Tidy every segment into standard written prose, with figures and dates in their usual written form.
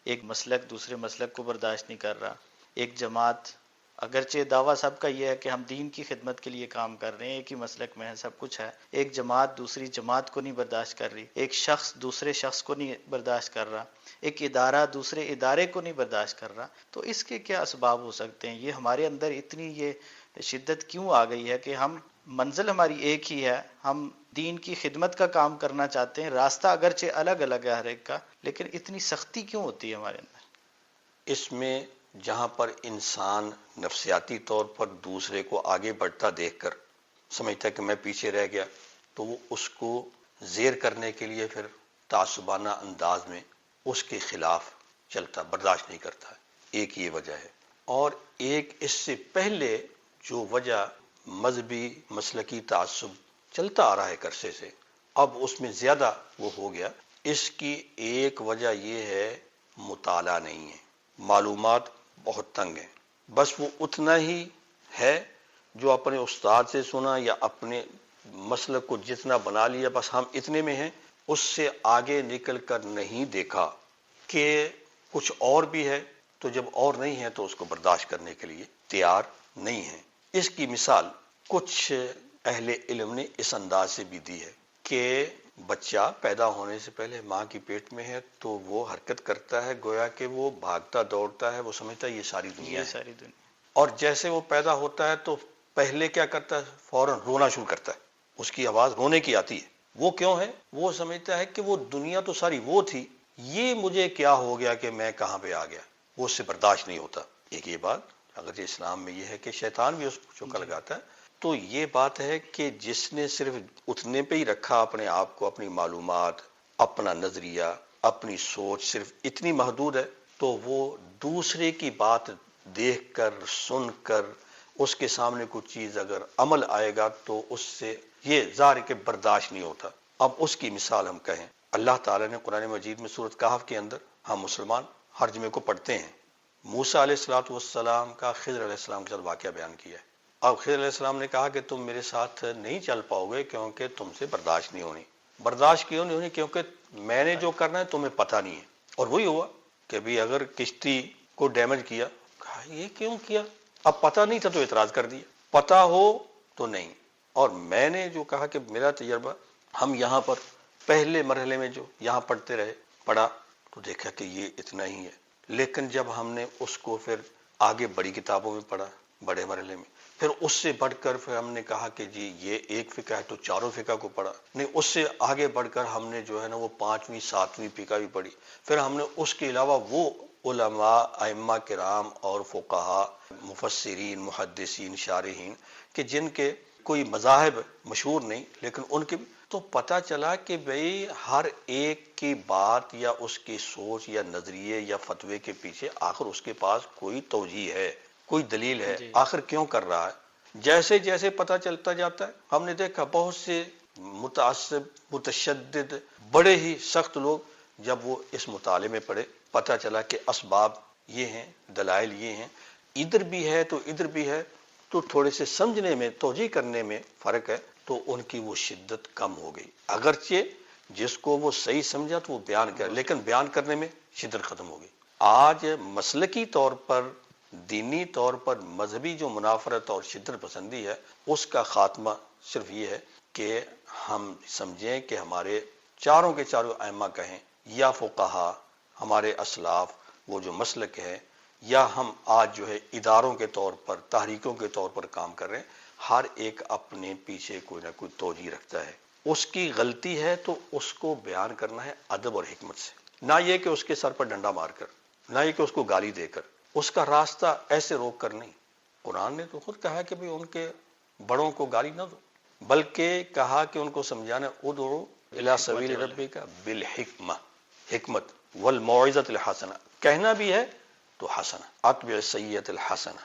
ایک مسلک دوسرے مسلک کو برداشت نہیں کر رہا، ایک جماعت اگرچہ دعویٰ سب کا یہ ہے کہ ہم دین کی خدمت کے لیے کام کر رہے ہیں، ایک ہی مسلک میں ہے، سب کچھ ہے، ایک جماعت دوسری جماعت کو نہیں برداشت کر رہی، ایک شخص دوسرے شخص کو نہیں برداشت کر رہا، ایک ادارہ دوسرے ادارے کو نہیں برداشت کر رہا، تو اس کے کیا اسباب ہو سکتے ہیں؟ یہ ہمارے اندر اتنی یہ شدت کیوں آ گئی ہے کہ ہم منزل ہماری ایک ہی ہے، ہم دین کی خدمت کا کام کرنا چاہتے ہیں، راستہ اگرچہ الگ الگ ہے ہر ایک کا، لیکن اتنی سختی کیوں ہوتی ہے ہمارے اندر؟ اس میں جہاں پر انسان نفسیاتی طور پر دوسرے کو آگے بڑھتا دیکھ کر سمجھتا ہے کہ میں پیچھے رہ گیا، تو وہ اس کو زیر کرنے کے لیے پھر تعصبانہ انداز میں اس کے خلاف چلتا، برداشت نہیں کرتا ہے، ایک یہ وجہ ہے۔ اور ایک اس سے پہلے جو وجہ مذہبی مسلکی تعصب چلتا آ رہا ہے عرصے سے، اب اس میں زیادہ وہ ہو گیا، اس کی ایک وجہ یہ ہے مطالعہ نہیں ہے، معلومات بہت تنگ ہیں، بس وہ اتنا ہی ہے جو اپنے استاد سے سنا یا اپنے مسلک کو جتنا بنا لیا، بس ہم اتنے میں ہیں، اس سے آگے نکل کر نہیں دیکھا کہ کچھ اور بھی ہے، تو جب اور نہیں ہے تو اس کو برداشت کرنے کے لیے تیار نہیں ہے۔ اس کی مثال کچھ اہل علم نے اس انداز سے بھی دی ہے کہ بچہ پیدا ہونے سے پہلے ماں کی پیٹ میں ہے تو وہ حرکت کرتا ہے گویا کہ وہ بھاگتا دوڑتا ہے، وہ سمجھتا ہے یہ ساری دنیا یہ ہے، ساری دنیا اور جیسے وہ پیدا ہوتا ہے تو پہلے کیا کرتا ہے، فوراً رونا شروع کرتا ہے، اس کی آواز رونے کی آتی ہے۔ وہ کیوں ہے؟ وہ سمجھتا ہے کہ وہ دنیا تو ساری وہ تھی، یہ مجھے کیا ہو گیا کہ میں کہاں پہ آ گیا، وہ اس سے برداشت نہیں ہوتا۔ ایک یہ بات، اگر اسلام میں یہ ہے کہ شیطان بھی اس کو چوکا لگاتا ہے، تو یہ بات ہے کہ جس نے صرف اتنے پہ ہی رکھا اپنے آپ کو، اپنی معلومات، اپنا نظریہ، اپنی سوچ صرف اتنی محدود ہے، تو وہ دوسرے کی بات دیکھ کر سن کر اس کے سامنے کچھ چیز اگر عمل آئے گا تو اس سے یہ ظاہر کہ برداشت نہیں ہوتا۔ اب اس کی مثال ہم کہیں، اللہ تعالیٰ نے قرآن مجید میں سورۃ کہف کے اندر، ہم مسلمان ہر جمعے کو پڑھتے ہیں، موسیٰ علیہ الصلوۃ والسلام کا خضر علیہ السلام کے ساتھ واقعہ بیان کیا ہے۔ اب خضر علیہ السلام نے کہا کہ تم میرے ساتھ نہیں چل پاؤ گے کیونکہ تم سے برداشت نہیں ہونی۔ برداشت کیوں نہیں ہونی؟ کیونکہ میں نے جو کرنا ہے تمہیں پتہ نہیں ہے۔ اور وہی ہوا کہ بھی اگر کشتی کو ڈیمیج کیا، کہا یہ کیوں کیا؟ اب پتہ نہیں تھا تو اعتراض کر دیا، پتہ ہو تو نہیں۔ اور میں نے جو کہا کہ میرا تجربہ، ہم یہاں پر پہلے مرحلے میں جو یہاں پڑھتے رہے، پڑھا تو دیکھا کہ یہ اتنا ہی ہے، لیکن جب ہم نے اس کو پھر آگے بڑی کتابوں میں پڑھا، بڑے مرحلے میں، پھر اس سے بڑھ کر پھر ہم نے کہا کہ جی یہ ایک فقہ ہے تو چاروں فقہ کو پڑھا، نہیں اس سے آگے بڑھ کر ہم نے جو ہے نا وہ 5ویں 7ویں فقہ بھی پڑھی، پھر ہم نے اس کے علاوہ وہ علماء، ائمہ کرام اور فقہا، مفسرین، محدثین، شارحین کہ جن کے کوئی مذاہب مشہور نہیں لیکن ان کے، تو پتہ چلا کہ بھئی ہر ایک کی بات یا اس کی سوچ یا نظریے یا فتوے کے پیچھے آخر اس کے پاس کوئی توجیہ ہے، کوئی دلیل ہے، جی آخر کیوں کر رہا ہے۔ جیسے جیسے پتہ چلتا جاتا ہے، ہم نے دیکھا بہت سے متعصب، متشدد، بڑے ہی سخت لوگ جب وہ اس مطالعے میں پڑے، پتہ چلا کہ اسباب یہ ہیں، دلائل یہ ہیں، ادھر بھی ہے تو ادھر بھی ہے، تو تھوڑے سے سمجھنے میں، توجیہ کرنے میں فرق ہے، تو ان کی وہ شدت کم ہو گئی۔ اگرچہ جس کو وہ صحیح سمجھا تو وہ بیان کر، لیکن بیان کرنے میں شدت ختم ہو گئی۔ آج مسلکی طور پر، دینی طور پر مذہبی جو منافرت اور شدت پسندی ہے، اس کا خاتمہ صرف یہ ہے کہ ہم سمجھیں کہ ہمارے چاروں کے چاروں ائمہ کہیں یا فقہا، ہمارے اسلاف، وہ جو مسلک ہے، یا ہم آج جو ہے اداروں کے طور پر، تحریکوں کے طور پر کام کر رہے ہیں، ہر ایک اپنے پیچھے کوئی نہ کوئی توجیہ رکھتا ہے۔ اس کی غلطی ہے تو اس کو بیان کرنا ہے ادب اور حکمت سے، نہ یہ کہ اس کے سر پر ڈنڈا مار کر، نہ یہ کہ اس کو گالی دے کر، اس کا راستہ ایسے روک کر نہیں۔ قرآن نے تو خود کہا کہ ان کے بڑوں کو گالی نہ دو، بلکہ کہا کہ ان کو سمجھانا، ادعو الی سبیل ربک بالحکمہ، حکمت، والموعظۃ الحسنہ، کہنا بھی ہے تو حسنہ، اتبع السیئۃ الحسنہ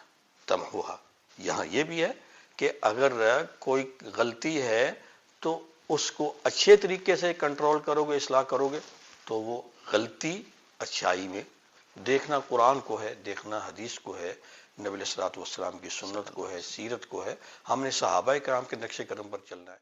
تمحوها۔ یہاں یہ بھی ہے کہ اگر کوئی غلطی ہے تو اس کو اچھے طریقے سے کنٹرول کرو گے، اصلاح کرو گے، تو وہ غلطی اچھائی میں دیکھنا قرآن کو ہے، دیکھنا حدیث کو ہے، نبی علیہ الصلوۃ والسلام کی سنت کو ہے، سیرت کو ہے، ہم نے صحابہ کرام کے نقش قدم پر چلنا ہے۔